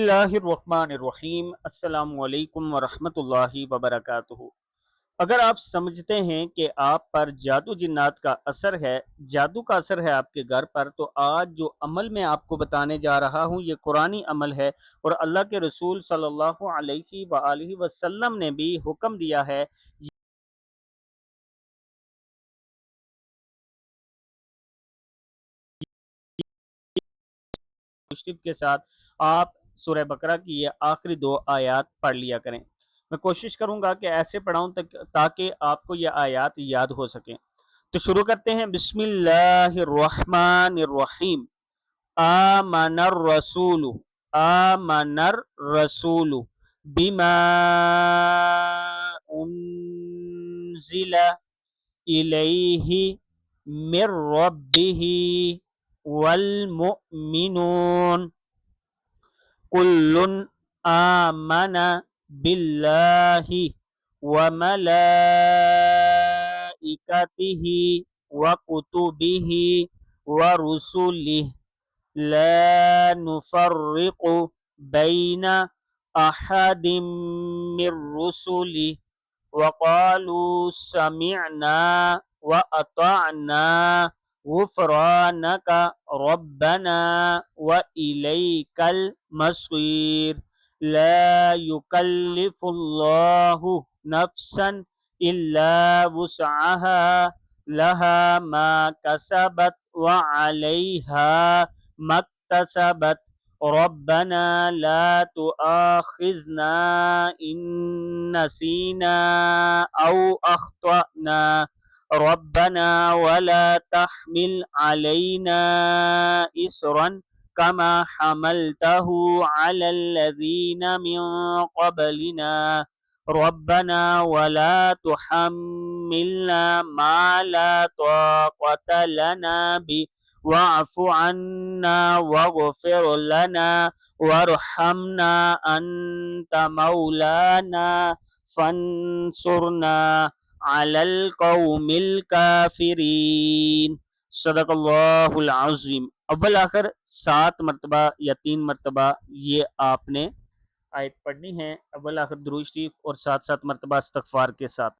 اللہ الرحمن الرحیم۔ السلام علیکم ورحمۃ اللہ وبرکاتہ۔ اگر آپ سمجھتے ہیں کہ آپ پر جادو جنات کا اثر ہے، جادو کا اثر ہے آپ کے گھر پر، تو آج جو عمل میں آپ کو بتانے جا رہا ہوں یہ قرآنی عمل ہے، اور اللہ کے رسول صلی اللہ علیہ وآلہ وسلم نے بھی حکم دیا ہے۔ مشرف کے ساتھ آپ سورہ بقرہ کی یہ آخری دو آیات پڑھ لیا کریں۔ میں کوشش کروں گا کہ ایسے پڑھاؤں تاکہ آپ کو یہ آیات یاد ہو سکیں۔ تو شروع کرتے ہیں۔ بسم اللہ الرحمن الرحیم۔ آمن الرسول، آمن الرسول بما انزل الیہ من ربہ والمؤمنون کل آمن باللہ وملائکتہ وکتبہ ورسلہ لا نفرق بین احد من رسلہ وقالوا سمعنا وأطعنا غفرانك ربنا وإليك المصير لا يكلف الله نفسا إلا وسعها لها ما كسبت وعليها ما اكتسبت ربنا لا تؤاخذنا إن نسينا أو أخطأنا ربنا ولا تحمل علينا إصرا كما حملته على الذين من قبلنا ربنا ولا تحملنا ما لا طاقة لنا به واعف عنا واغفر لنا وارحمنا أنت مولانا فانصرنا على القوم الكافرین۔ صدق اللہ العظیم۔ اول آخر 7 مرتبہ یا 3 مرتبہ یہ آپ نے آیت پڑھنی ہے، اول آخر درود شریف اور 7 مرتبہ استغفار کے ساتھ۔